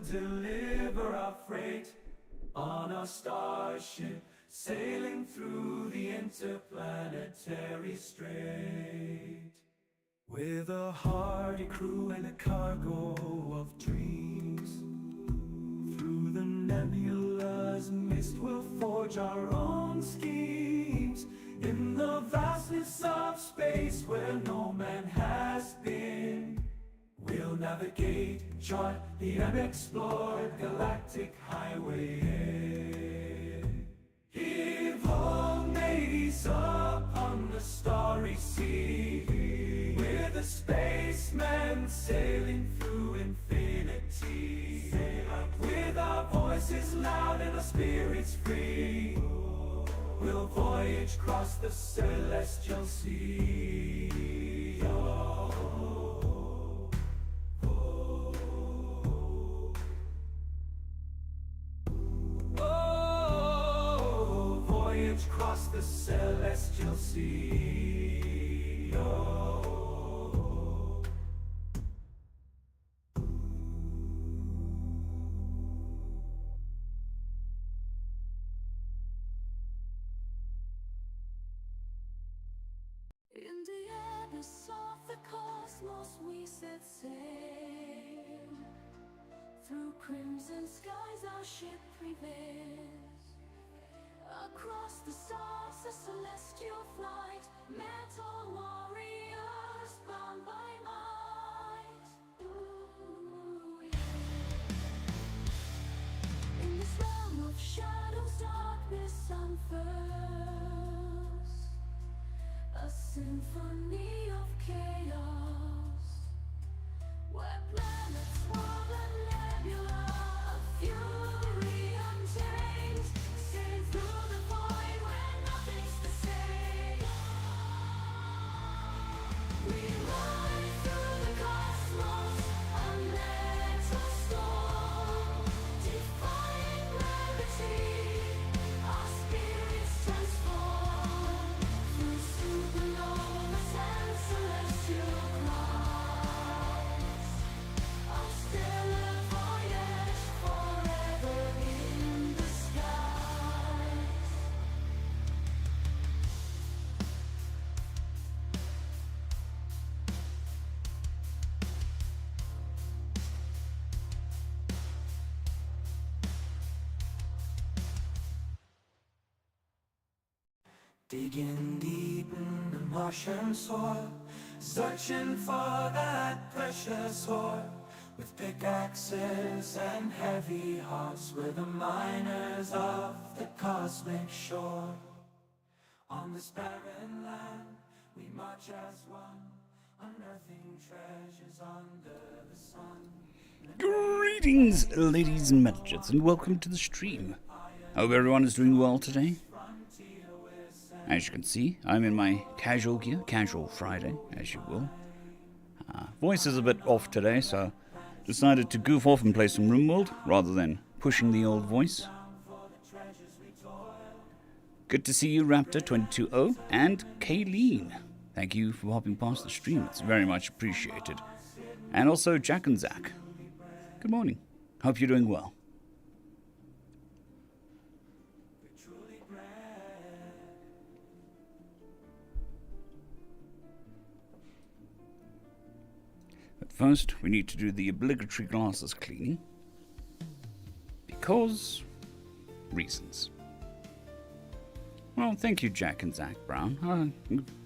deliver our freight on a starship, sailing through the interplanetary strait. With a hardy crew and a cargo of dreams, through the nebula's mist we'll forge our own schemes. In the vastness of space where no man has been, we'll navigate, chart the unexplored galactic highway. Give home maze upon the starry sea, we're the spacemen sailing through infinity. With our voices loud and our spirits free, we'll voyage across the celestial sea. Voyage across the celestial sea. In the abyss of the cosmos we set sail. Through crimson skies our ship prevails. Across the stars a celestial flight, metal warriors bound by might. Ooh, yeah. In this realm of shadows darkness unfurls, a symphony of chaos, where planets whirl and nebula of fury untamed, sailing through the void where nothing's the same. We ride through the cosmos, a metal storm, defying gravity, our spirits transform through supernovas and celestial clouds. Our stellar voyage forever in the skies. Digging deep in the Martian soil, searching for that precious ore. With pickaxes and heavy hearts, we're the miners of the cosmic shore. On this barren land, we march as one, unearthing treasures under the sun. Greetings, ladies and gentlemen, and welcome to the stream. I hope everyone is doing well today. As you can see, I'm in my casual gear, casual Friday, as you will. Voice is a bit off today, so decided to goof off and play some Rimworld rather than pushing the old voice. Good to see you, Raptor220 and Kayleen. Thank you for hopping past the stream. It's very much appreciated. And also Jack and Zach. Good morning. Hope you're doing well. But first, we need to do the obligatory glasses cleaning. Because reasons. Well, thank you, Jack and Zach Brown.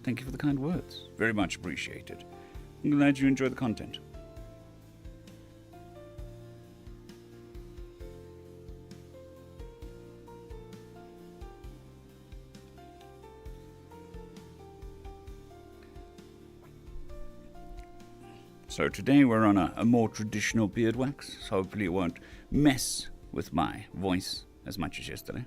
Thank you for the kind words. Very much appreciated. I'm glad you enjoy the content. So today we're on a more traditional beard wax, so hopefully it won't mess with my voice as much as yesterday.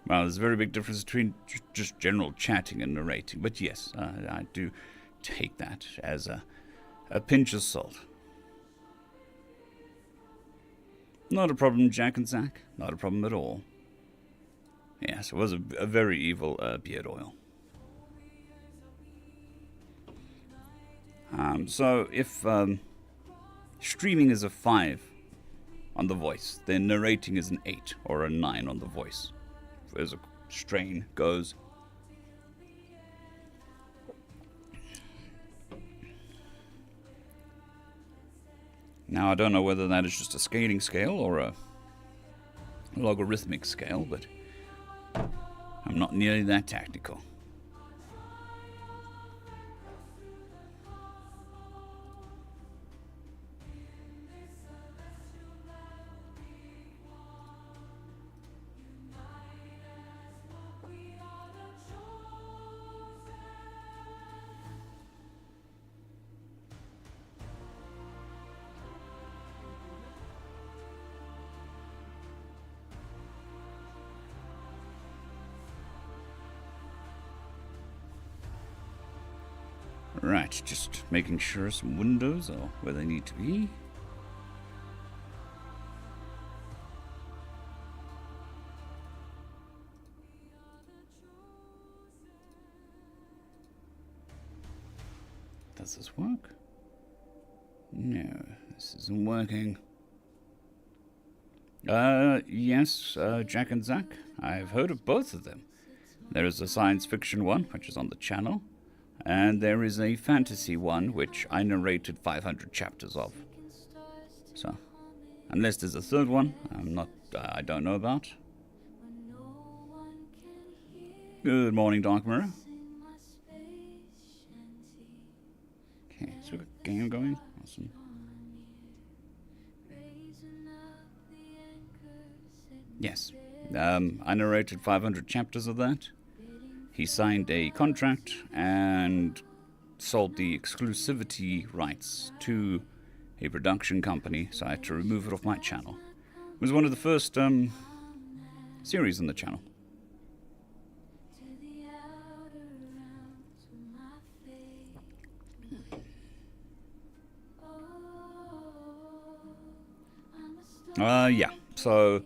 Well, there's a very big difference between just general chatting and narrating, but yes, I do take that as a pinch of salt. Not a problem, Jack and Zach. Not a problem at all. Yes, it was a very evil beard oil. So if streaming is a 5 on the voice, then narrating is an 8 or a 9 on the voice, as a strain goes. Now, I don't know whether that is just a scaling scale or a logarithmic scale, but I'm not nearly that technical. Right, just making sure some windows are where they need to be. Does this work? No, this isn't working. Yes, Jack and Zach. I've heard of both of them. There is a science fiction one, which is on the channel. And there is a fantasy one, which I narrated 500 chapters of. So, unless there's a third one, I don't know about. Good morning, Dark Mirror. Okay, so we've got a game going. Awesome. Yes, I narrated 500 chapters of that. He signed a contract and sold the exclusivity rights to a production company, so I had to remove it off my channel. It was one of the first series on the channel. Yeah, so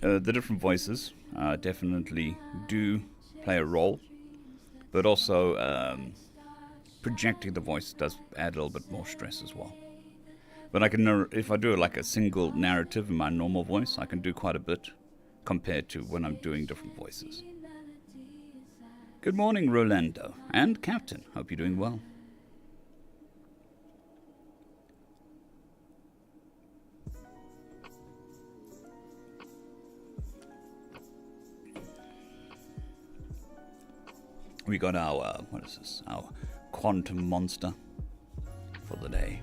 the different voices definitely do play a role, but also projecting the voice does add a little bit more stress as well. But I can, if I do like a single narrative in my normal voice, I can do quite a bit compared to when I'm doing different voices. Good morning, Rolando and Captain. Hope you're doing well. We got our, what is this? Our quantum monster for the day.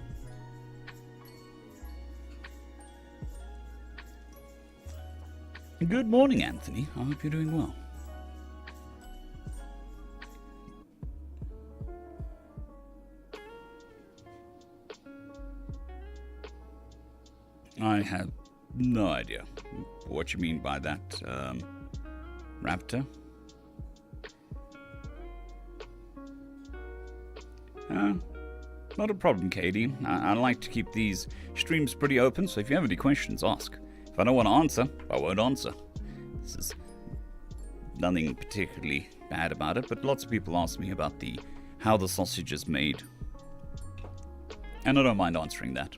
Good morning, Anthony. I hope you're doing well. I have no idea what you mean by that, Raptor. Not a problem, Katie. I like to keep these streams pretty open, so if you have any questions, ask. If I don't want to answer, I won't answer. This is nothing particularly bad about it, but lots of people ask me about how the sausage is made. And I don't mind answering that.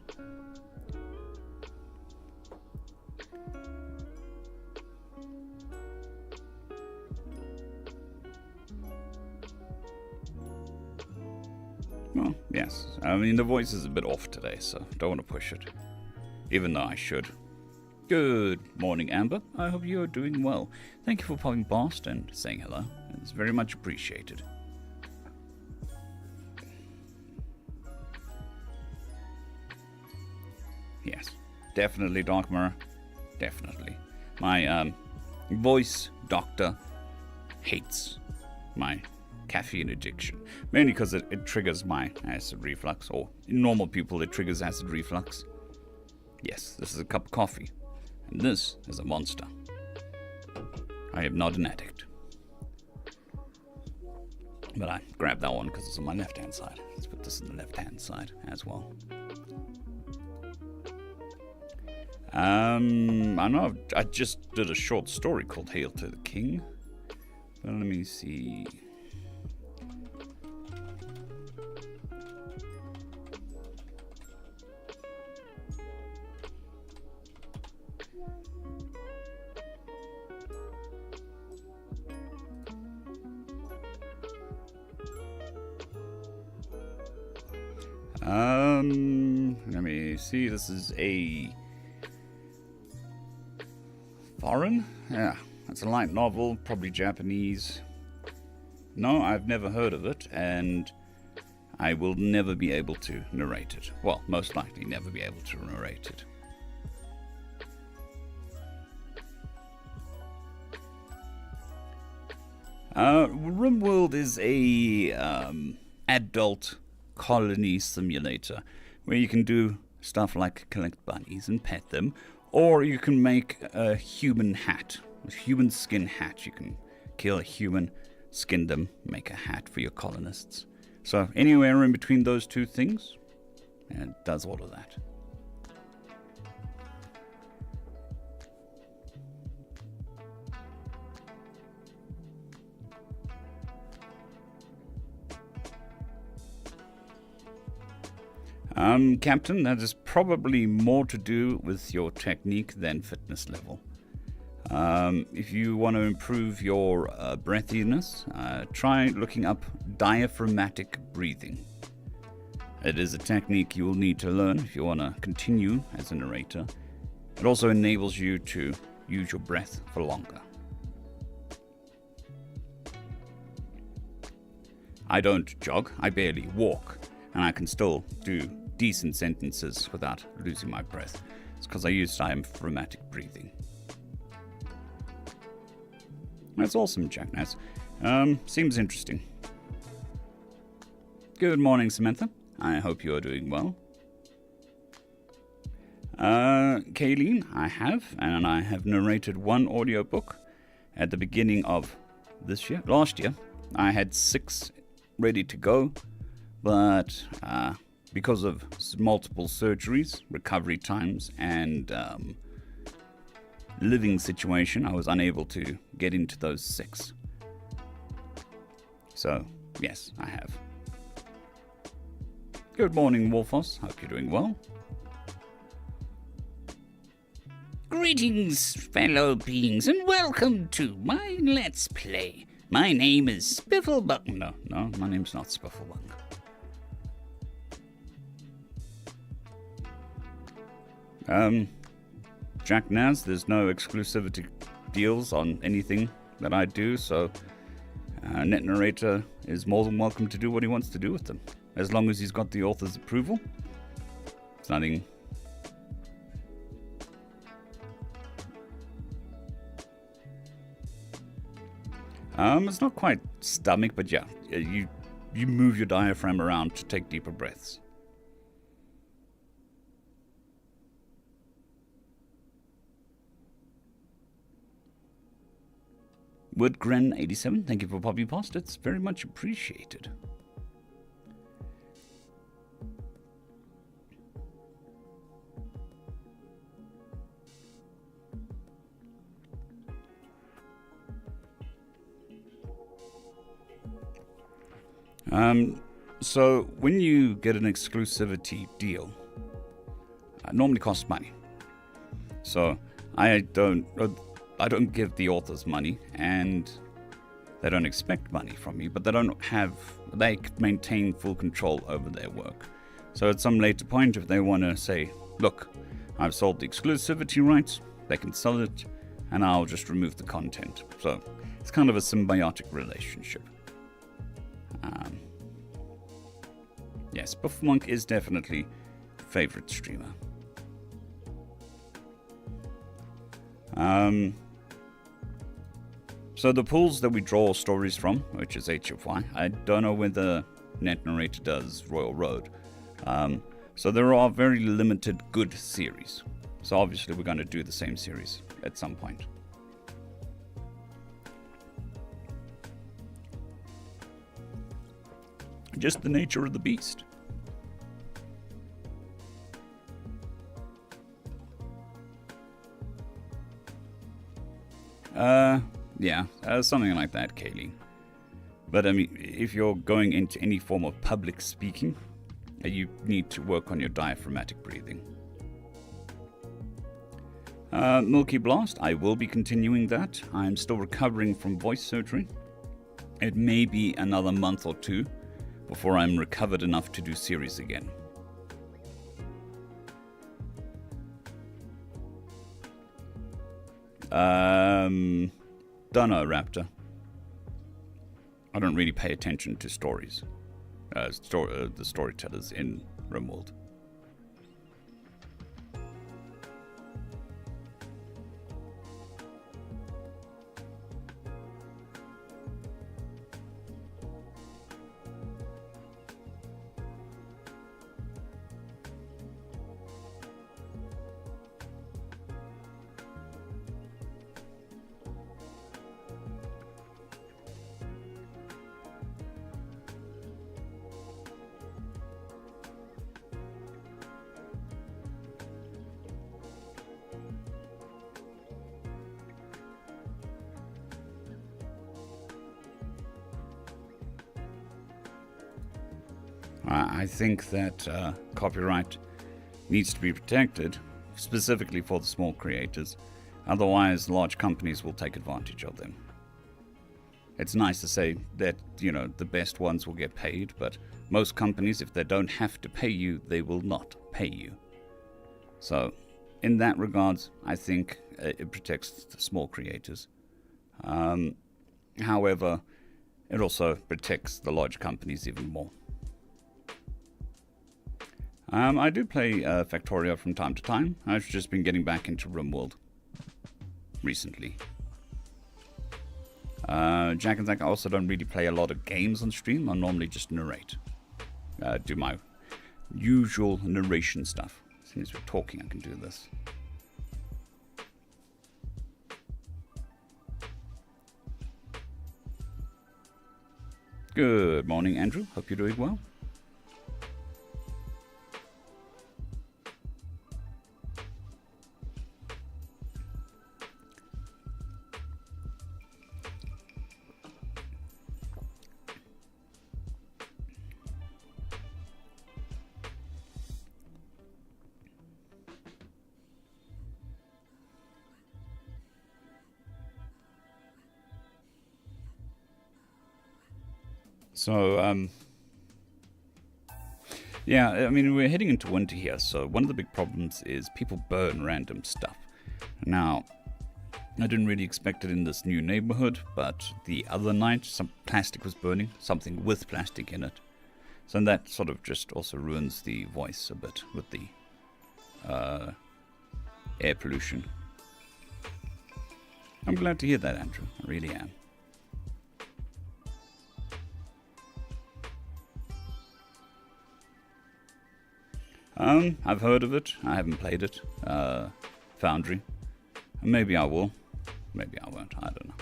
Well, yes. I mean, the voice is a bit off today, so don't want to push it. Even though I should. Good morning, Amber. I hope you are doing well. Thank you for popping past and saying hello. It's very much appreciated. Yes, definitely, Dark Mirror. Definitely. My voice doctor hates my caffeine addiction, mainly because it triggers my acid reflux, or in normal people it triggers acid reflux. Yes, this is a cup of coffee, and this is a monster. I am not an addict, but I grabbed that one because it's on my left hand side. Let's put this on the left hand side as well. I know I just did a short story called Hail to the King. But let me see. Let me see. This is a foreign? Yeah, it's a light novel, probably Japanese. No, I've never heard of it, and I will never be able to narrate it. Well, most likely never be able to narrate it. Rimworld is a adult colony simulator where you can do stuff like collect bunnies and pet them, or you can make a human hat, a human skin hat. You can kill a human, skin them, make a hat for your colonists. So anywhere in between those two things, and it does all of that. Captain, that is probably more to do with your technique than fitness level. If you want to improve your breathiness, try looking up diaphragmatic breathing. It is a technique you will need to learn if you want to continue as a narrator. It also enables you to use your breath for longer. I don't jog, I barely walk, and I can still do decent sentences without losing my breath. It's because I use diaphragmatic breathing. That's awesome, Jackass. Seems interesting. Good morning, Samantha. I hope you are doing well. Kayleen, I have narrated one audiobook at the beginning of last year. I had 6 ready to go, but because of multiple surgeries, recovery times, and living situation, I was unable to get into those 6. So, yes, I have. Good morning, Wolfos. Hope you're doing well. Greetings, fellow beings, and welcome to my Let's Play. My name is Spifflebunk. No, my name's not Spifflebunk. Jack Naz, there's no exclusivity deals on anything that I do, so Net Narrator is more than welcome to do what he wants to do with them. As long as he's got the author's approval. It's nothing. It's not quite stomach, but yeah, you move your diaphragm around to take deeper breaths. Woodgren87, thank you for popping past. It's very much appreciated. So when you get an exclusivity deal, it normally costs money. So I don't give the authors money, and they don't expect money from me, but they maintain full control over their work. So at some later point, if they want to say, look, I've sold the exclusivity rights, they can sell it, and I'll just remove the content. So it's kind of a symbiotic relationship. Yes, Buffmonk is definitely a favorite streamer. So the pools that we draw stories from, which is HFY, I don't know whether Net Narrator does Royal Road. So there are very limited good series. So obviously we're going to do the same series at some point. Just the nature of the beast. Yeah, something like that, Kaylee. But I mean, if you're going into any form of public speaking, you need to work on your diaphragmatic breathing. Milky Blast, I will be continuing that. I'm still recovering from voice surgery. It may be another month or two before I'm recovered enough to do series again. Dunno, Raptor. I don't really pay attention to stories. The storytellers in Rimworld. I think that copyright needs to be protected, specifically for the small creators. Otherwise, large companies will take advantage of them. It's nice to say that, the best ones will get paid, but most companies, if they don't have to pay you, they will not pay you. So, in that regards, I think it protects the small creators. However, it also protects the large companies even more. I do play Factorio from time to time. I've just been getting back into Rimworld recently. Jack and Zach, I also don't really play a lot of games on stream. I normally just narrate. Do my usual narration stuff. As soon as we're talking, I can do this. Good morning, Andrew. Hope you're doing well. So, yeah, I mean, we're heading into winter here, so one of the big problems is people burn random stuff. Now, I didn't really expect it in this new neighborhood, but the other night, some plastic was burning, something with plastic in it. So that sort of just also ruins the voice a bit with the air pollution. I'm glad to hear that, Andrew. I really am. I've heard of it. I haven't played it. Foundry. Maybe I will. Maybe I won't. I don't know.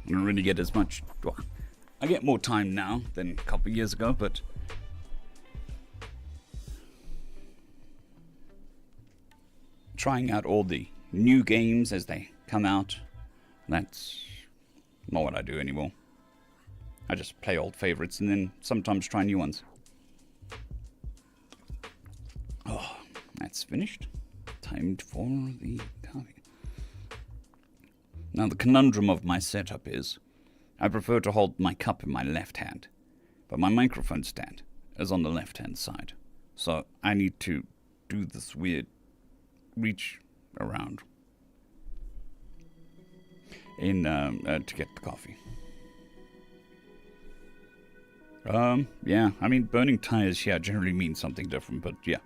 I don't really get as much... Well, I get more time now than a couple of years ago, but... trying out all the new games as they come out, that's not what I do anymore. I just play old favorites and then sometimes try new ones. Oh, that's finished. Time for the coffee. Now the conundrum of my setup is, I prefer to hold my cup in my left hand, but my microphone stand is on the left hand side. So I need to do this weird reach around in to get the coffee. Yeah, I mean, burning tires here generally means something different, but yeah.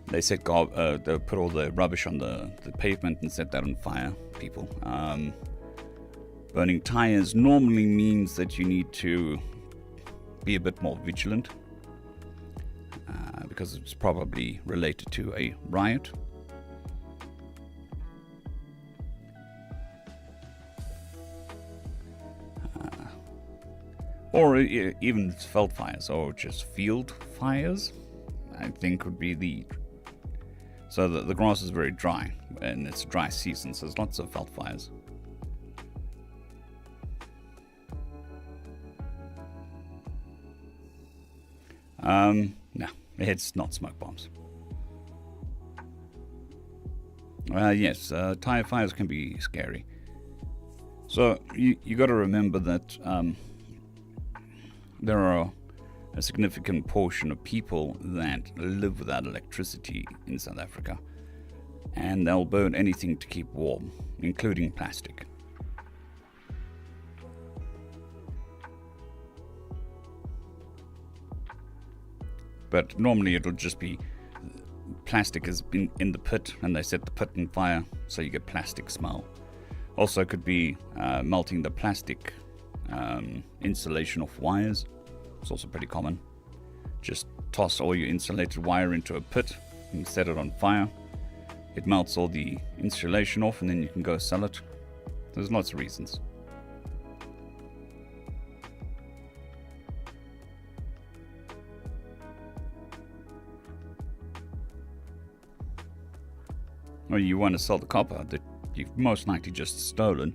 They set they put all the rubbish on the pavement and set that on fire, people. Burning tires normally means that you need to be a bit more vigilant, because it's probably related to a riot. Or even felt fires, or just field fires. I think would be so the grass is very dry, and it's a dry season, so there's lots of veld fires. No, it's not smoke bombs. Yes, tire fires can be scary. So you got to remember that there are a significant portion of people that live without electricity in South Africa, and they'll burn anything to keep warm, including plastic. But normally it'll just be plastic is in the pit, and they set the pit on fire, so you get plastic smell. Also could be melting the plastic insulation off wires. It's also pretty common. Just toss all your insulated wire into a pit and set it on fire. It melts all the insulation off, and then you can go sell it. There's lots of reasons. Or you want to sell the copper that you've most likely just stolen.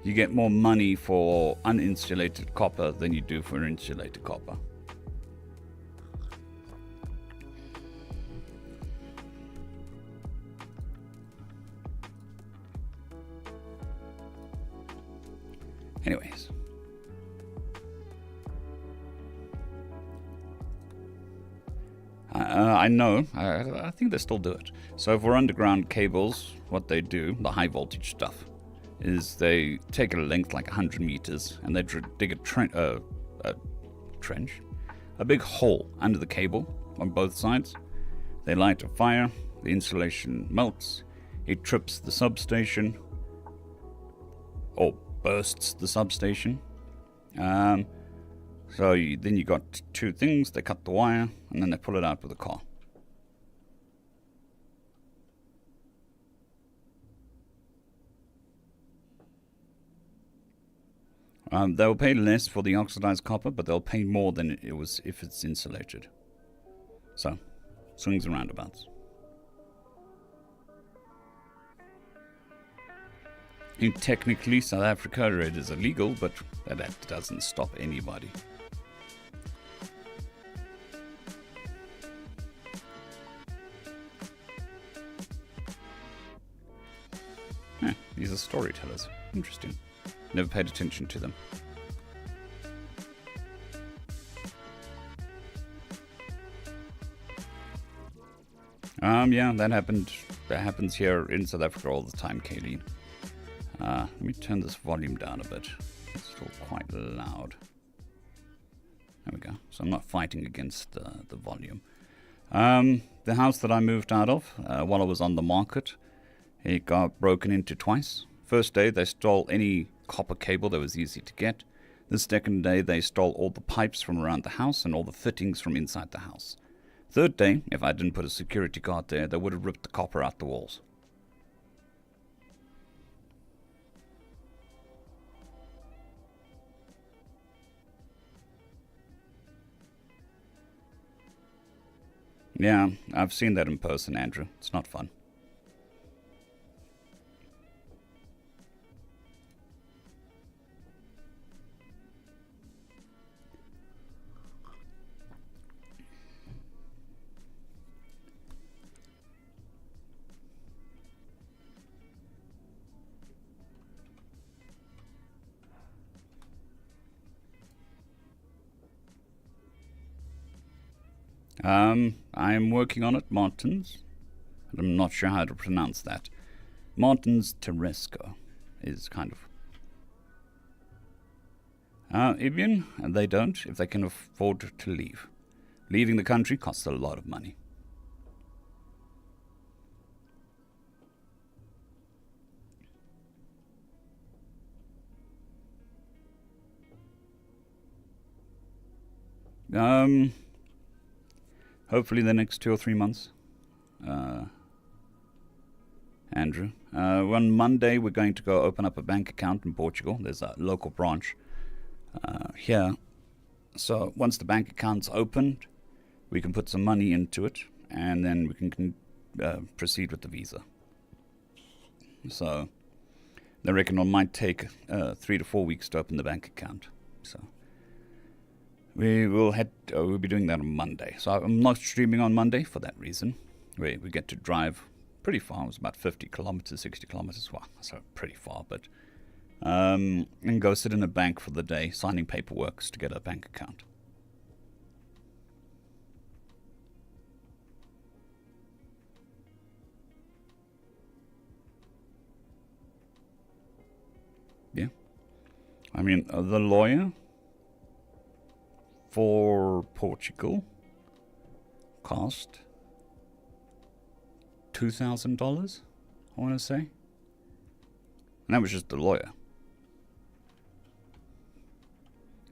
You get more money for uninsulated copper than you do for insulated copper. Anyways. I know, I think they still do it. So for underground cables, what they do, the high voltage stuff, is they take a length like 100 meters, and they dig a trench, a big hole under the cable on both sides. They light a fire, the insulation melts, it trips the substation, or bursts the substation. Then you got two things. They cut the wire, and then they pull it out with a car. They'll pay less for the oxidized copper, but they'll pay more than it was if it's insulated. So, swings and roundabouts. Technically, South Africa, it is illegal, but that doesn't stop anybody. These are storytellers. Interesting. Never paid attention to them. Yeah, that happened. That happens here in South Africa all the time, Kayleen. Let me turn this volume down a bit. It's still quite loud. There we go. So I'm not fighting against the volume. The house that I moved out of while I was on the market, it got broken into twice. First day, they stole any copper cable that was easy to get. The second day, they stole all the pipes from around the house and all the fittings from inside the house. Third day, if I didn't put a security guard there, they would have ripped the copper out the walls. Yeah, I've seen that in person, Andrew. It's not fun. I'm working on it, Martins. I'm not sure how to pronounce that. Martins Teresco is kind of... Ibian, they don't, if they can afford to leave. Leaving the country costs a lot of money. Hopefully the next 2 or 3 months, Andrew. On Monday, we're going to go open up a bank account in Portugal. There's a local branch here. So once the bank account's opened, we can put some money into it, and then we can proceed with the visa. So they reckon it might take 3 to 4 weeks to open the bank account. So we'll be doing that on Monday. So I'm not streaming on Monday for that reason. We get to drive pretty far. It was about 50 kilometers, 60 kilometers. Well, so pretty far, but and go sit in a bank for the day, signing paperwork to get a bank account. Yeah. I mean, the lawyer for Portugal cost $2,000, I want to say. And that was just the lawyer.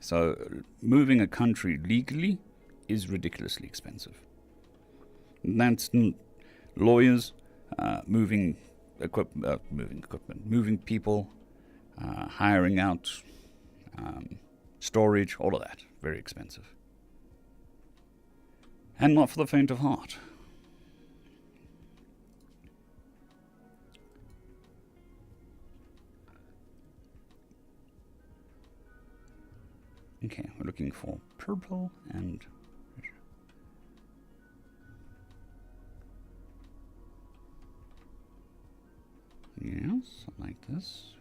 So moving a country legally is ridiculously expensive. And that's lawyers, moving equipment, moving people, hiring out, storage, all of that. Very expensive. And not for the faint of heart. Okay, we're looking for purple and... Yes, I like this.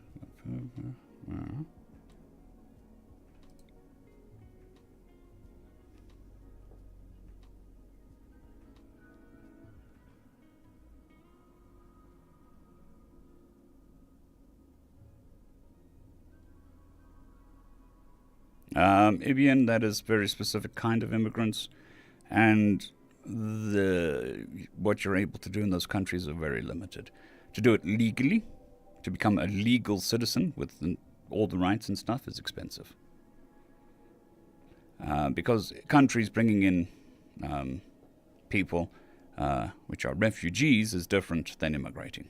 Ibian, that is very specific kind of immigrants, and what you're able to do in those countries are very limited. To do it legally, to become a legal citizen with all the rights and stuff, is expensive. Because countries bringing in people which are refugees is different than immigrating.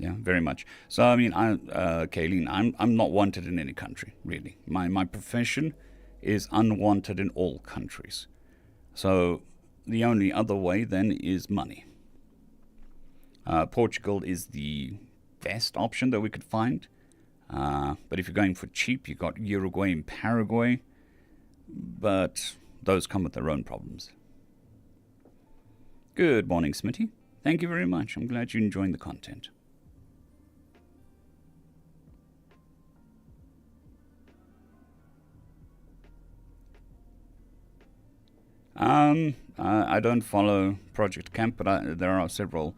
Yeah, very much. So I mean, Kayleen, I'm not wanted in any country, really. My profession is unwanted in all countries. So the only other way then is money. Portugal is the best option that we could find. But if you're going for cheap, you've got Uruguay and Paraguay. But those come with their own problems. Good morning, Smitty. Thank you very much. I'm glad you're enjoying the content. I don't follow Project Camp, but there are several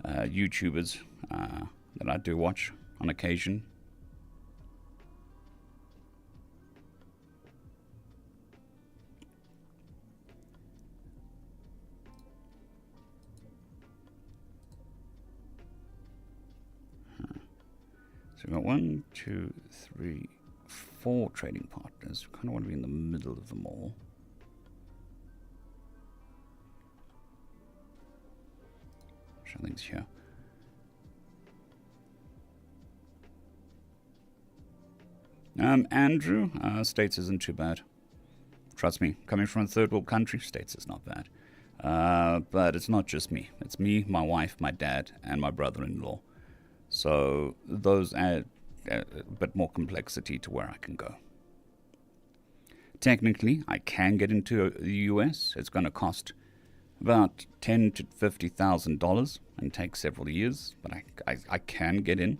YouTubers that I do watch on occasion. So we've got 1, 2, 3, 4 trading partners. Kind of want to be in the middle of them all. Something's here. Andrew, States isn't too bad. Trust me, coming from a third world country, States is not bad. But it's not just me. It's me, my wife, my dad, and my brother-in-law. So those add a bit more complexity to where I can go. Technically, I can get into the US. It's going to cost about $10,000 to $50,000 and take several years, but I can get in.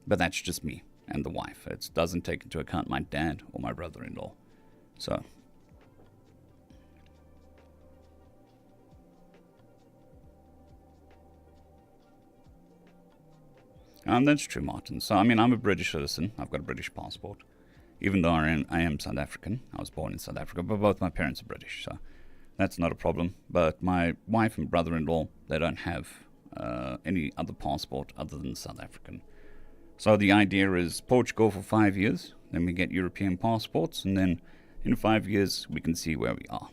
But that's just me and the wife. It doesn't take into account my dad or my brother-in-law. So that's true, Martin. So, I mean, I'm a British citizen. I've got a British passport. Even though I am South African. I was born in South Africa, but both my parents are British, so that's not a problem. But my wife and brother-in-law, they don't have any other passport other than South African. So the idea is Portugal for 5 years, then we get European passports, and then in 5 years we can see where we are.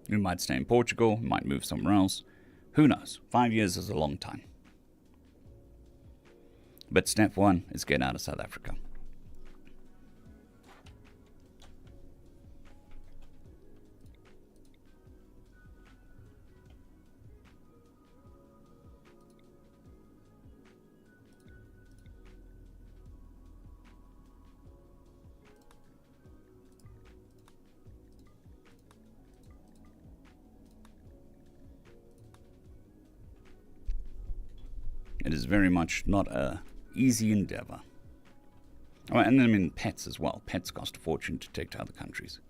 We might stay in Portugal, we might move somewhere else, Who knows? 5 years is a long time. But step one is get out of South Africa. It is very much not a easy endeavor. Oh, and I mean pets as well. Pets cost a fortune to take to other countries.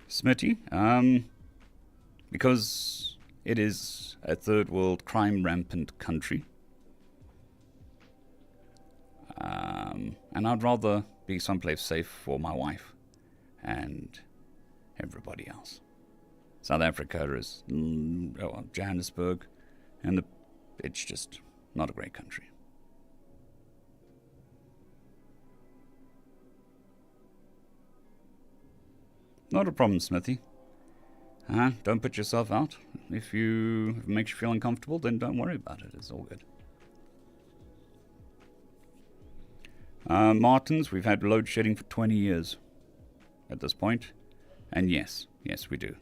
Smitty, because it is a third world crime rampant country. And I'd rather be someplace safe for my wife and everybody else. South Africa is Johannesburg, and it's just not a great country. Not a problem, Smithy. Don't put yourself out. If it makes you feel uncomfortable, then don't worry about it. It's all good. Martins, we've had load shedding for 20 years at this point. And yes, we do.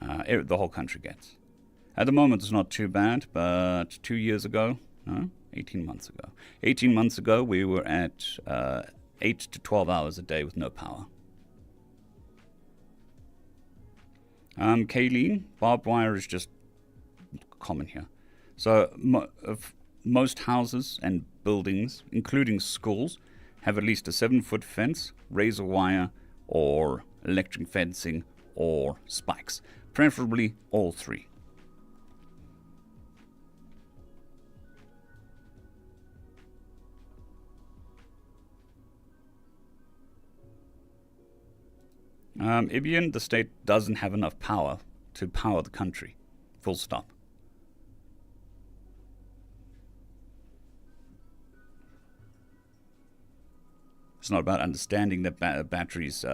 The whole country gets. At the moment, it's not too bad, but 2 years ago, 18 months ago. 18 months ago, we were at 8 to 12 hours a day with no power. Kayleen, barbed wire is just common here. So most houses and buildings, including schools, have at least a 7-foot fence, razor wire, or electric fencing, or spikes. Preferably all three. Ibian, the state doesn't have enough power to power the country. Full stop. It's not about understanding that batteries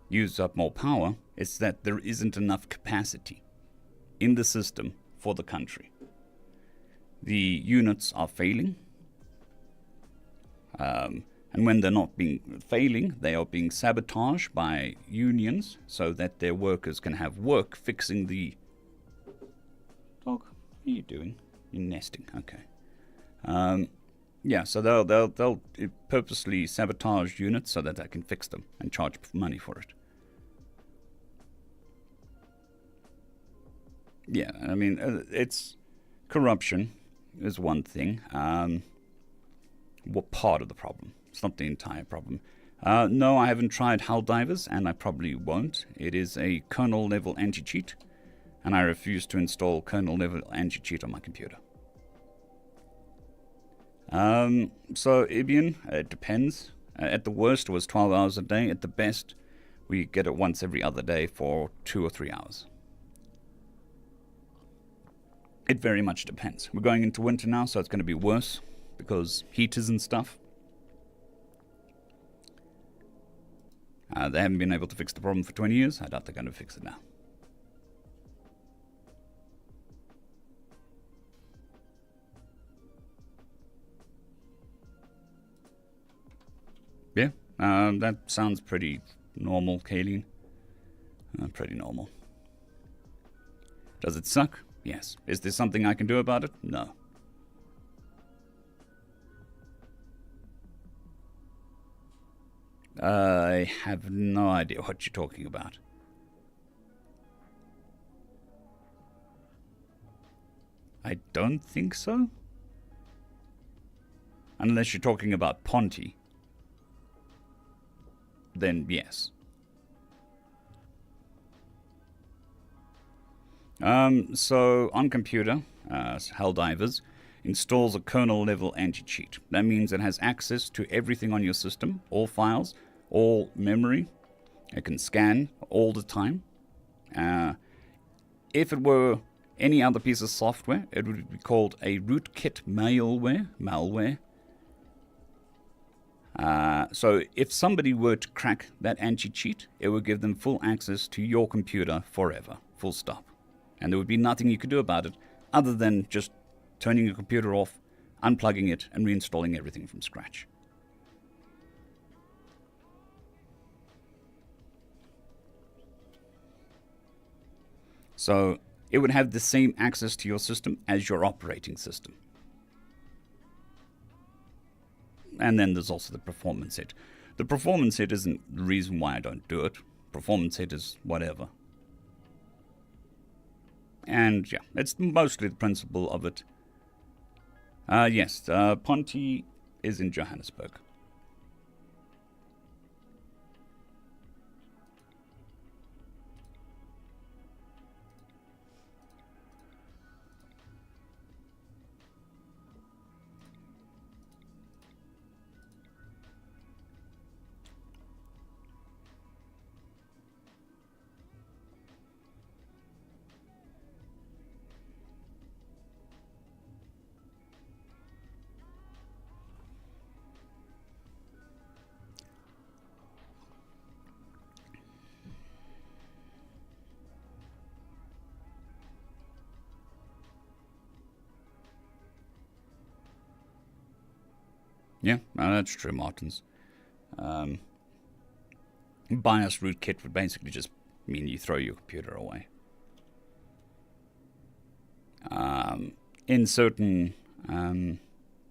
use up more power. It's that there isn't enough capacity in the system for the country. The units are failing. And when they're not failing, they are being sabotaged by unions so that their workers can have work fixing the... Dog, what are you doing? You're nesting, okay. Yeah, so they'll purposely sabotage units so that they can fix them and charge money for it. Yeah, I mean, it's corruption is one thing. What part of the problem? It's not the entire problem. No, I haven't tried Helldivers, and I probably won't. It is a kernel-level anti-cheat, and I refuse to install kernel-level anti-cheat on my computer. So, Ibian, it depends. At the worst, it was 12 hours a day. At the best, we get it once every other day for 2 or 3 hours. It very much depends. We're going into winter now, so it's going to be worse because heaters and stuff. They haven't been able to fix the problem for 20 years. I doubt they're going to fix it now. Yeah, that sounds pretty normal, Kayleen. Pretty normal. Does it suck? Yes. Is there something I can do about it? No. I have no idea what you're talking about. I don't think so. Unless you're talking about Ponty. Then yes. So on computer, Helldivers installs a kernel-level anti-cheat. That means it has access to everything on your system, all files, all memory. It can scan all the time. If it were any other piece of software, it would be called a rootkit malware. So if somebody were to crack that anti-cheat, it would give them full access to your computer forever, full stop. And there would be nothing you could do about it other than just turning your computer off, unplugging it, and reinstalling everything from scratch. So it would have the same access to your system as your operating system. And then there's also the performance hit. The performance hit isn't the reason why I don't do it. Performance hit is whatever. And yeah, it's mostly the principle of it. Yes, Ponty is in Johannesburg. Yeah, that's true, Martins. BIOS rootkit would basically just mean you throw your computer away. In certain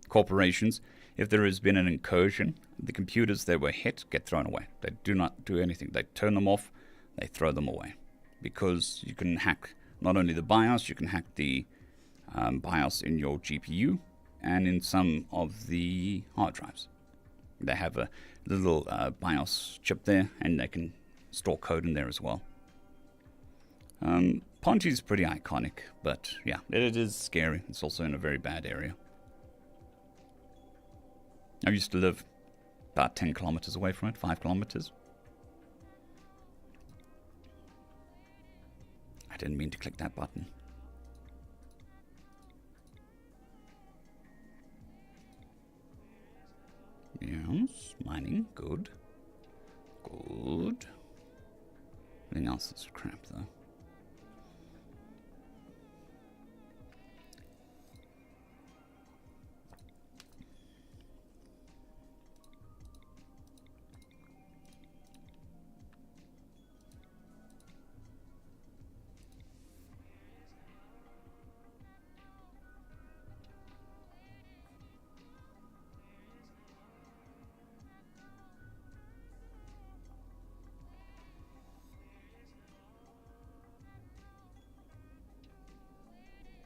corporations, if there has been an incursion, the computers that were hit get thrown away. They do not do anything. They turn them off, they throw them away. Because you can hack not only the BIOS, you can hack the BIOS in your GPU, and in some of the hard drives. They have a little BIOS chip there, and they can store code in there as well. Ponty's pretty iconic, but yeah, it is scary. It's also in a very bad area. I used to live about 10 kilometers away from it, 5 kilometers. I didn't mean to click that button. Yes, mining, good. Good. Everything else is crap, though.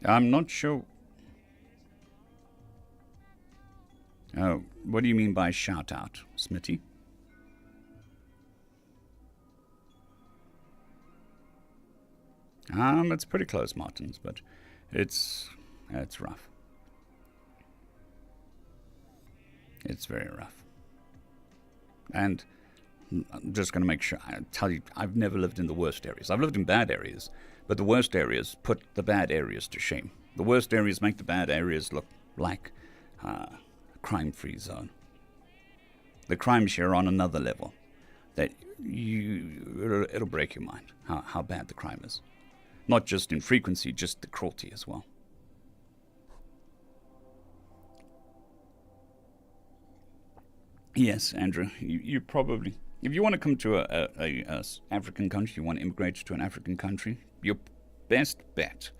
I'm not sure. Oh, what do you mean by shout out, Smitty? It's pretty close, Martins, but it's rough. It's very rough. And I'm just going to make sure I tell you, I've never lived in the worst areas. I've lived in bad areas, but the worst areas put the bad areas to shame. The worst areas make the bad areas look like a crime-free zone. The crimes here are on another level that it'll break your mind how bad the crime is. Not just in frequency, just the cruelty as well. Yes, Andrew, you probably, if you want to come to a African country, you want to immigrate to an African country, your best bet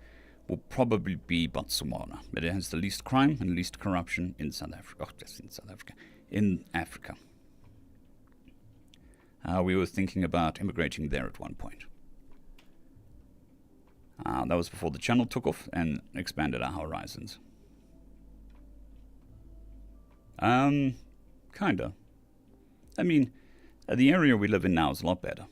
will probably be Botswana. It has the least crime and least corruption in South Africa. Oh, just in South Africa. In Africa. We were thinking about immigrating there at one point. That was before the channel took off and expanded our horizons. Kinda. I mean, the area we live in now is a lot better.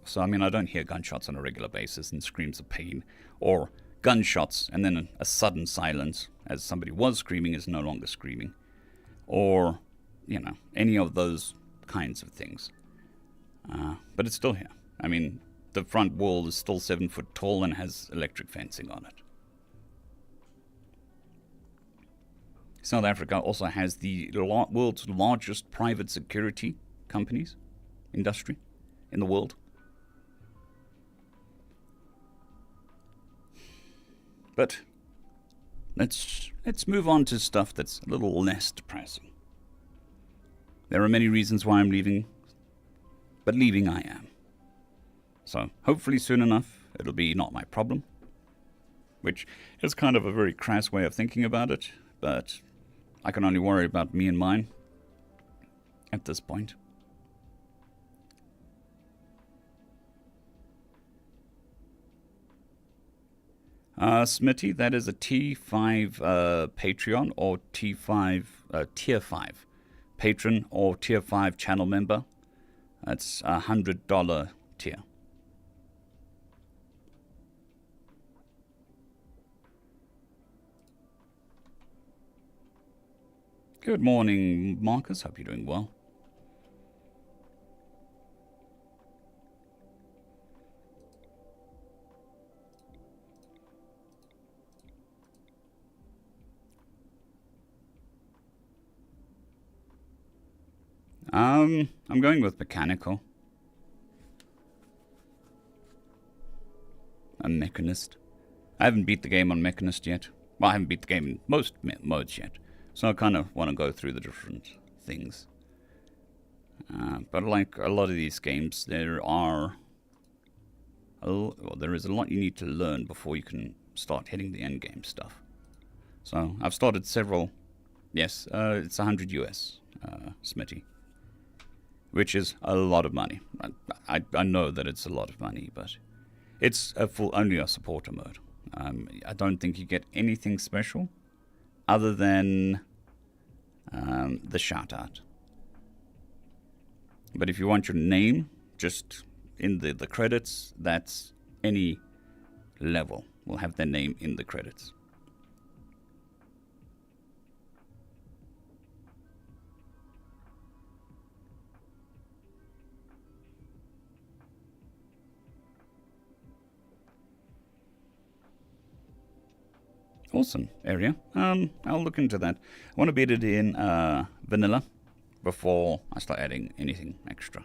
So, I mean, I don't hear gunshots on a regular basis and screams of pain, or gunshots and then a sudden silence as somebody was screaming is no longer screaming, or, you know, any of those kinds of things. But it's still here. I mean, the front wall is still 7 foot tall and has electric fencing on it. South Africa also has the world's largest private security companies, industry in the world. But let's move on to stuff that's a little less depressing. There are many reasons why I'm leaving, but leaving I am. So hopefully soon enough it'll be not my problem, which is kind of a very crass way of thinking about it, but I can only worry about me and mine at this point. Smitty, that is a T5 Patreon or T5 Tier 5 patron or Tier 5 channel member. That's $100 tier. Good morning, Marcus. Hope you're doing well. I'm going with mechanical. A mechanist. I haven't beat the game on mechanist yet. Well, I haven't beat the game in most modes yet. So I kind of want to go through the different things. But like a lot of these games, there is a lot you need to learn before you can start hitting the end game stuff. So I've started several. Yes, it's 100 US, Smitty. Which is a lot of money. I know that it's a lot of money, but it's only a supporter mode. I don't think you get anything special other than the shout out. But if you want your name just in the credits, that's any level will have their name in the credits. Awesome area. I'll look into that. I want to beat it in vanilla before I start adding anything extra.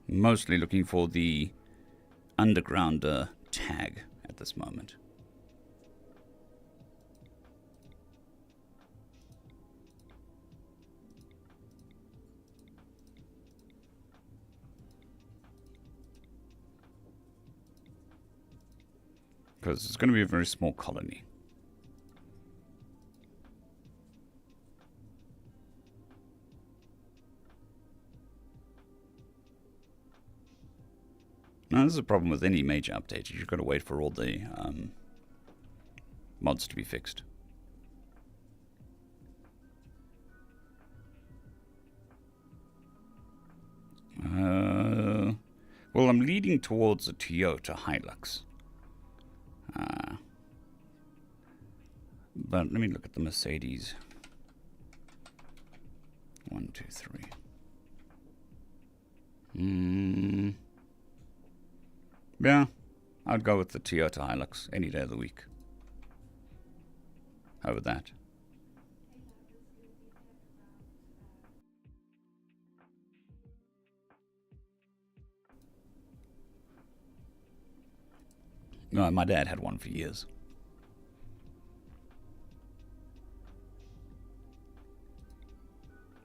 Mostly looking for the underground tag at this moment. Because it's going to be a very small colony. Now, this is a problem with any major update. You've got to wait for all the mods to be fixed. Well, I'm leading towards a Toyota Hilux. But let me look at the Mercedes. 1, 2, 3. Yeah, I'd go with the Toyota Hilux any day of the week. Over that. No, my dad had one for years.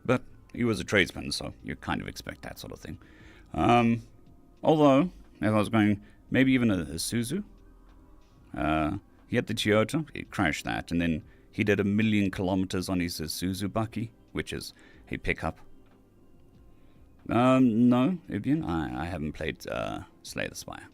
But he was a tradesman, so you kind of expect that sort of thing. Although, if I was going, maybe even a Isuzu. He had the Toyota, he crashed that, and then he did 1 million kilometers on his Isuzu Bucky, which is a pickup. No, Ibian, I haven't played Slay the Spire.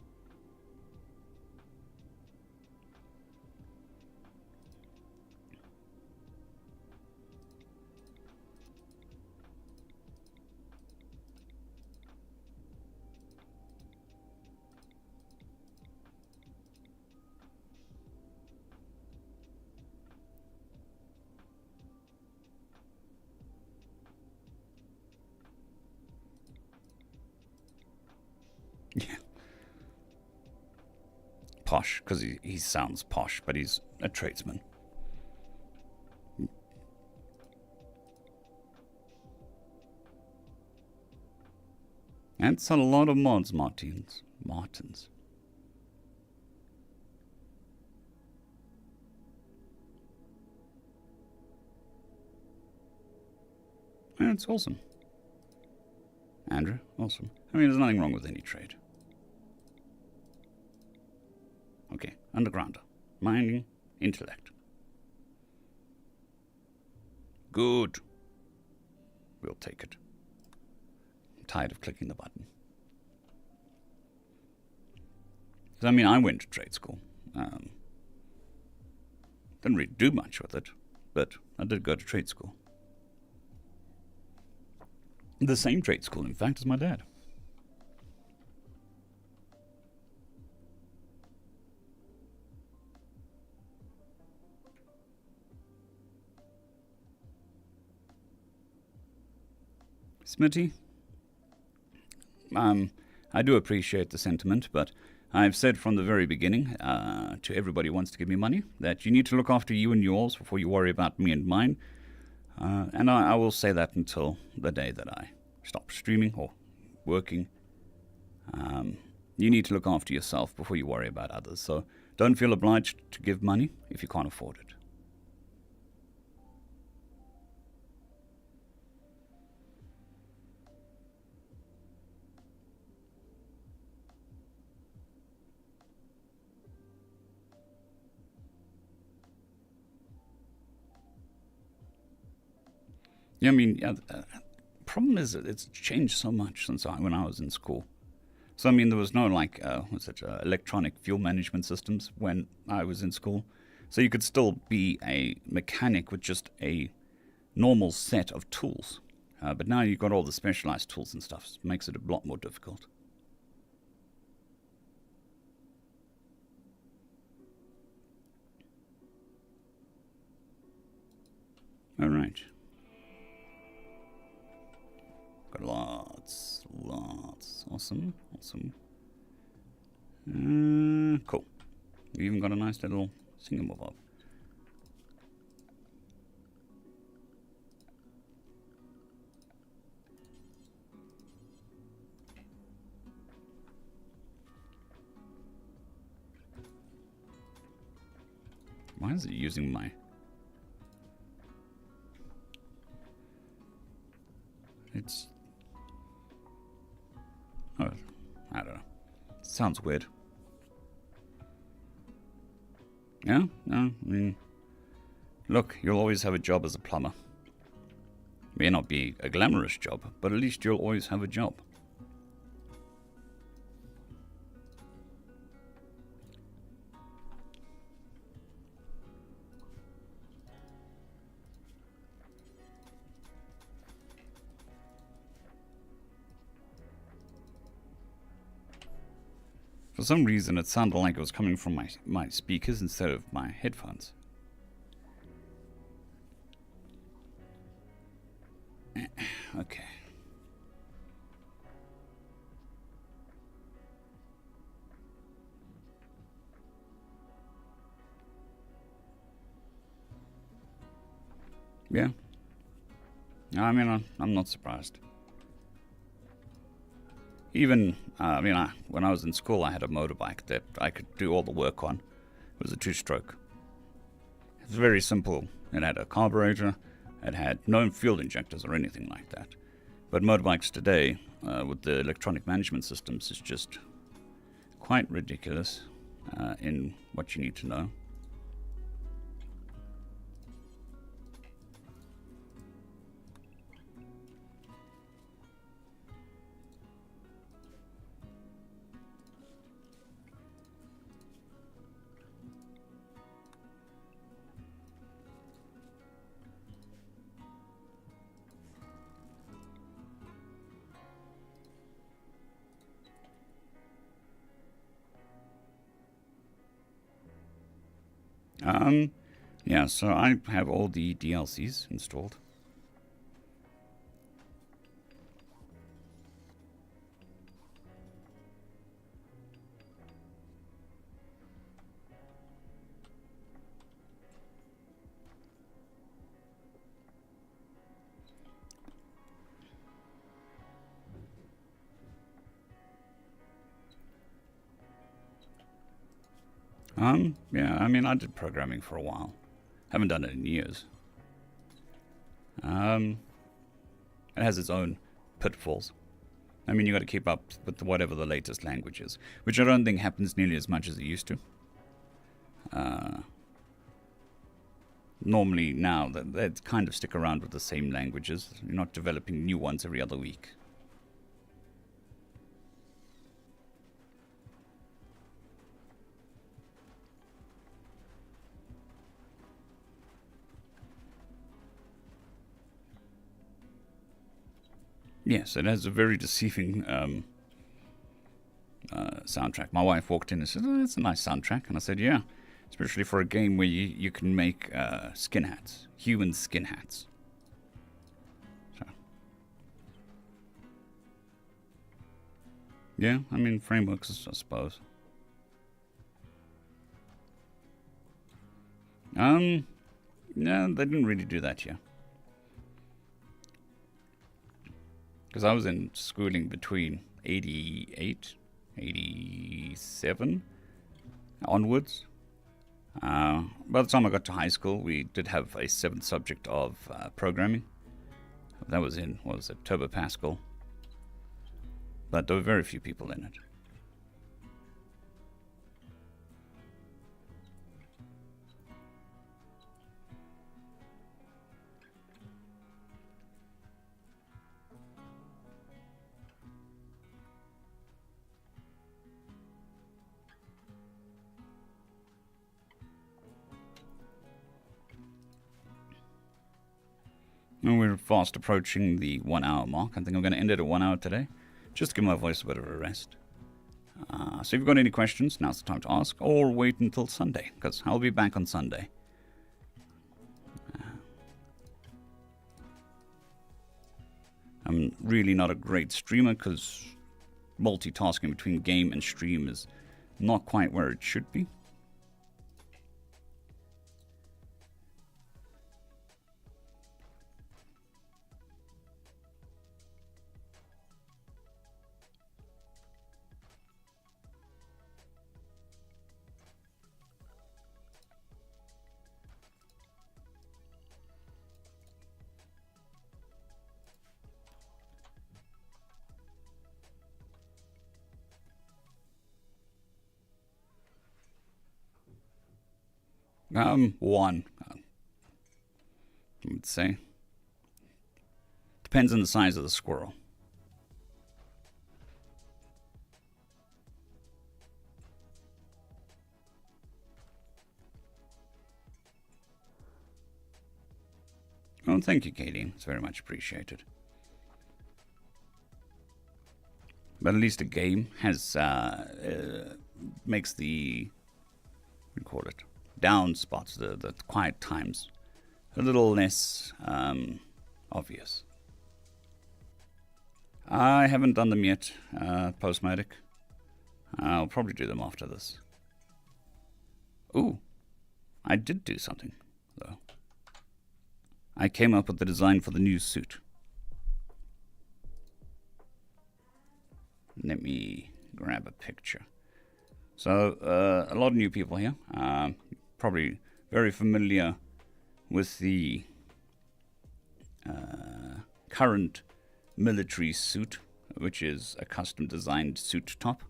posh, because he sounds posh, but he's a tradesman. That's a lot of mods, Martins. That's awesome. Andrew, awesome. I mean, there's nothing wrong with any trade. Okay, undergrounder. Mining, intellect. Good. We'll take it. I'm tired of clicking the button. I mean, I went to trade school. Didn't really do much with it, but I did go to trade school. The same trade school, in fact, as my dad. Smitty, I do appreciate the sentiment, but I've said from the very beginning to everybody who wants to give me money that you need to look after you and yours before you worry about me and mine. And I will say that until the day that I stop streaming or working. You need to look after yourself before you worry about others. So don't feel obliged to give money if you can't afford it. Yeah, I mean, problem is that it's changed so much since when I was in school. So, I mean, there was no, like, electronic fuel management systems when I was in school. So you could still be a mechanic with just a normal set of tools. But now you've got all the specialized tools and stuff. So it makes it a lot more difficult. All right. Got lots. Awesome. Cool. We even got a nice little thingamabob. Why is it using my... It's... Oh, I don't know. Sounds weird. Yeah? No, I mean... Look, you'll always have a job as a plumber. May not be a glamorous job, but at least you'll always have a job. For some reason, it sounded like it was coming from my speakers instead of my headphones. Okay. Yeah. I mean, I'm not surprised. Even, when I was in school, I had a motorbike that I could do all the work on. It was a two-stroke. It was very simple. It had a carburetor. It had no fuel injectors or anything like that. But motorbikes today, with the electronic management systems, is just quite ridiculous in what you need to know. Yeah, so I have all the DLCs installed. Yeah, I mean, I did programming for a while. Haven't done it in years. It has its own pitfalls. I mean, you got to keep up with whatever the latest language is, which I don't think happens nearly as much as it used to. Normally now, they kind of stick around with the same languages. You're not developing new ones every other week. Yes, it has a very deceiving soundtrack. My wife walked in and said, "Oh, it's a nice soundtrack." And I said, "Yeah, especially for a game where you can make skin hats, human skin hats." So, yeah, I mean, frameworks, I suppose. No, they didn't really do that here. Because I was in schooling between 88, 87 onwards. By the time I got to high school, we did have a 7th subject of programming. That was in, what was it, Turbo Pascal. But there were very few people in it. And we're fast approaching the 1 hour mark. I think I'm going to end it at 1 hour today, just to give my voice a bit of a rest. So if you've got any questions, now's the time to ask, or wait until Sunday, because I'll be back on Sunday. I'm really not a great streamer, because multitasking between game and stream is not quite where it should be. One, I would say. Depends on the size of the squirrel. Oh, thank you, Katie. It's very much appreciated. But at least a game has makes the, what do you call it, down spots, the quiet times, a little less obvious. I haven't done them yet, Postmatic. I'll probably do them after this. Ooh, I did do something, though. I came up with the design for the new suit. Let me grab a picture. So, a lot of new people here. Probably very familiar with the current military suit, which is a custom designed suit top.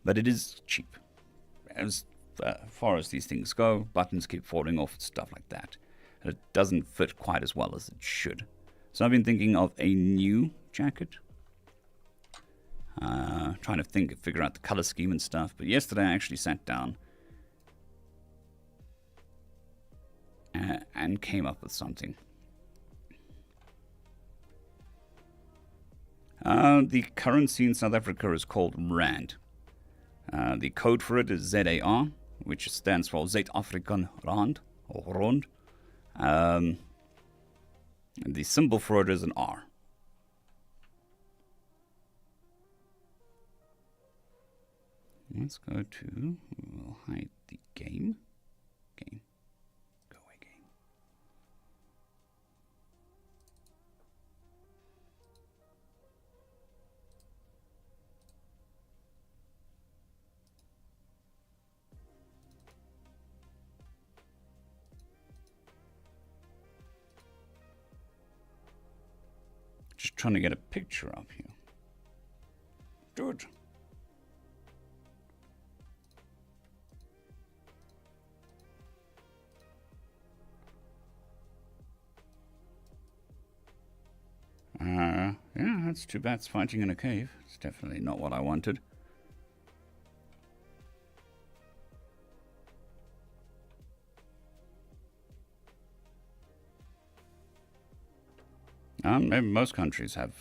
But it is cheap. As far as these things go, buttons keep falling off, stuff like that. And it doesn't fit quite as well as it should. So I've been thinking of a new jacket. Trying to figure out the color scheme and stuff. But yesterday I actually sat down and came up with something. The currency in South Africa is called Rand. The code for it is ZAR, which stands for Zuid-African Rand, or Rond. And the symbol for it is an R. Let's go to, we'll hide the game. Game. Go away, game. Just trying to get a picture up here. Good. Yeah, that's two bats fighting in a cave. It's definitely not what I wanted. Most countries have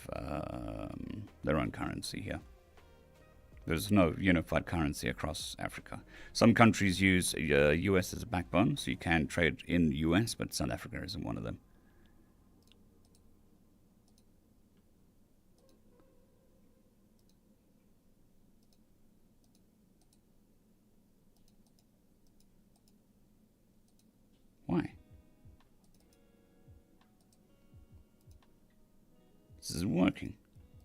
their own currency here. There's no unified currency across Africa. Some countries use US as a backbone, so you can trade in US, but South Africa isn't one of them. Why? This isn't working.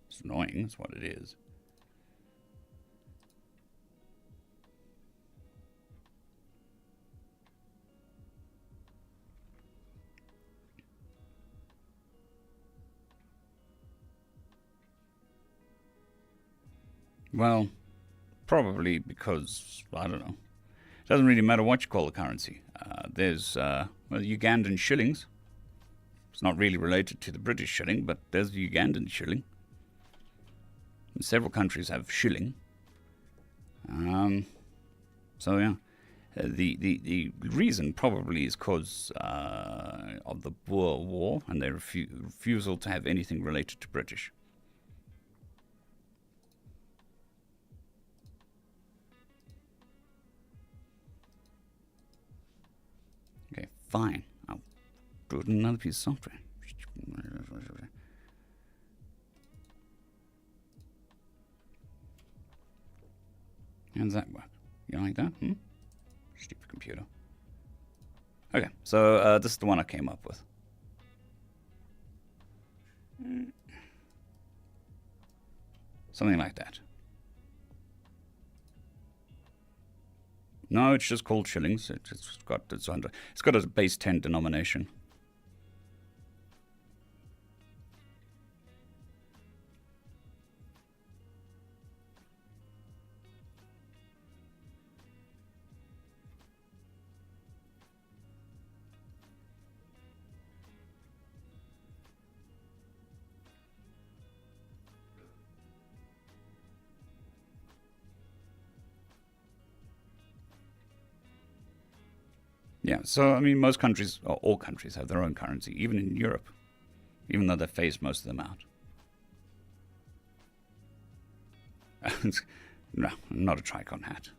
It's annoying, that's what it is. Well, probably because, I don't know. It doesn't really matter what you call the currency. There's Ugandan shillings. It's not really related to the British shilling, but there's the Ugandan shilling. And several countries have shilling. So yeah, the reason probably is because of the Boer War and their refusal to have anything related to British. Okay, fine. I'll do another piece of software. How does that work? You like that? Stupid computer. Okay, so this is the one I came up with. Something like that. No, it's just called shillings. It's got a base 10 denomination. Yeah, so I mean, most countries, or all countries, have their own currency, even in Europe, even though they phased most of them out. No, not a tricon hat.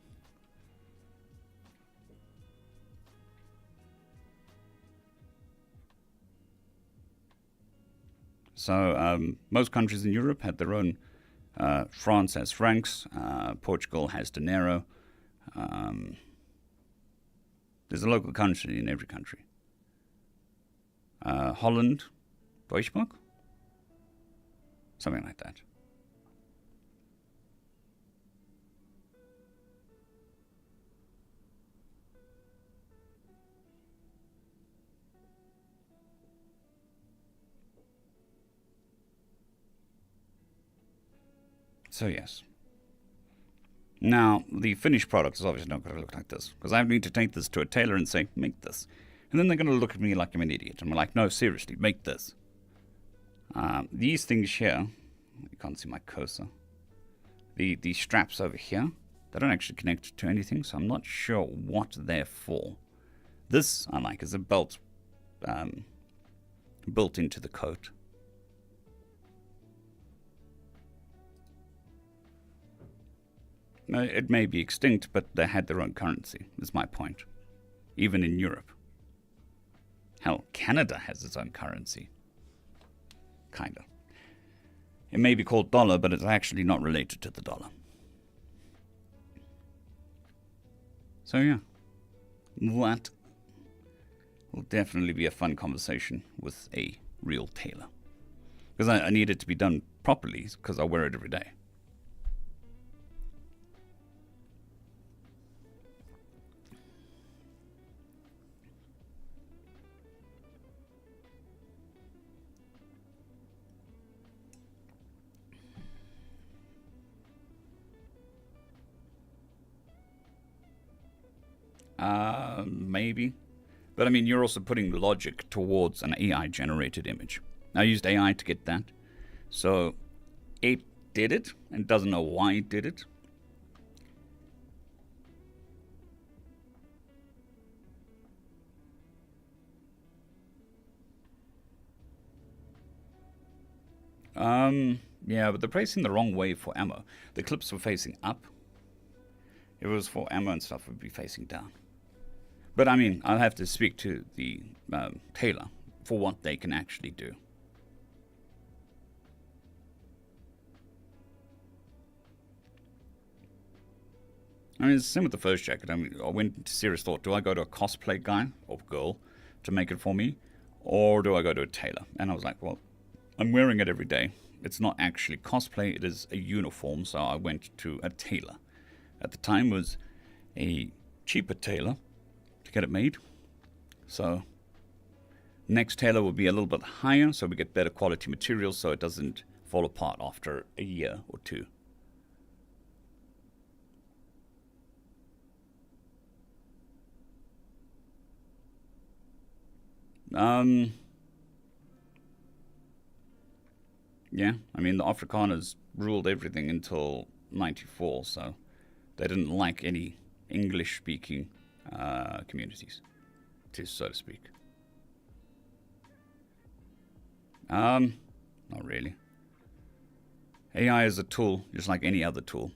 So most countries in Europe had their own. France has francs. Portugal has dinero. There's a local currency in every country. Holland, Deutschmark? Something like that. So yes. Now, the finished product is obviously not going to look like this, because I need to take this to a tailor and say, make this. And then they're going to look at me like I'm an idiot. And I'm like, no, seriously, make this. These things here, you can't see my cursor. The straps over here, they don't actually connect to anything, so I'm not sure what they're for. This, I like, is a belt built into the coat. It may be extinct, but they had their own currency, is my point. Even in Europe. Hell, Canada has its own currency. Kinda. It may be called dollar, but it's actually not related to the dollar. So yeah. That will definitely be a fun conversation with a real tailor. Because I need it to be done properly, because I wear it every day. Maybe. But I mean, you're also putting logic towards an AI-generated image. I used AI to get that. So it did it, and doesn't know why it did it. Yeah, but they're placing the wrong way for ammo. The clips were facing up. If it was for ammo and stuff, it would be facing down. But I mean, I'll have to speak to the tailor for what they can actually do. I mean, it's the same with the first jacket. I mean, I went into serious thought, do I go to a cosplay guy or girl to make it for me? Or do I go to a tailor? And I was like, well, I'm wearing it every day. It's not actually cosplay, it is a uniform, so I went to a tailor. At the time was a cheaper tailor to get it made. So next tailor will be a little bit higher, so we get better quality material so it doesn't fall apart after a year or two. Yeah, I mean, the Afrikaners ruled everything until 94, so they didn't like any English-speaking communities, so to speak. Not really. AI is a tool, just like any other tool.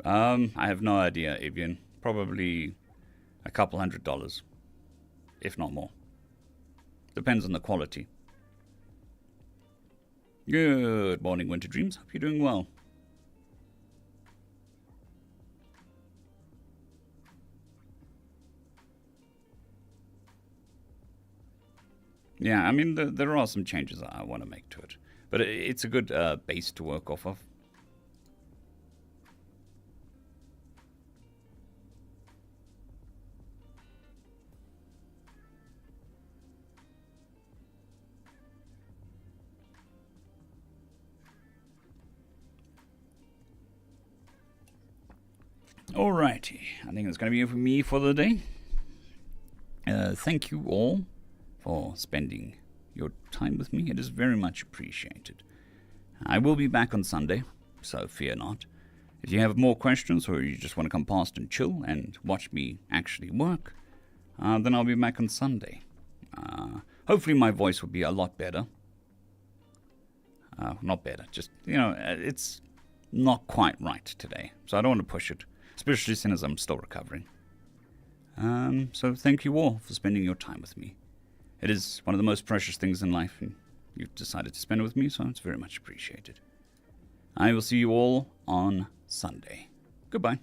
I have no idea, Evian. Probably a couple $100, if not more. Depends on the quality. Good morning, Winter Dreams. Hope you're doing well. Yeah, I mean, there are some changes I want to make to it. But it's a good base to work off of. Alrighty, I think that's going to be it for me for the day. Thank you all for spending your time with me. It is very much appreciated. I will be back on Sunday, so fear not. If you have more questions or you just want to come past and chill and watch me actually work, then I'll be back on Sunday. Hopefully my voice will be a lot better. Not better, just, it's not quite right today, so I don't want to push it. Especially since I'm still recovering. So thank you all for spending your time with me. It is one of the most precious things in life, and you've decided to spend it with me, so it's very much appreciated. I will see you all on Sunday. Goodbye.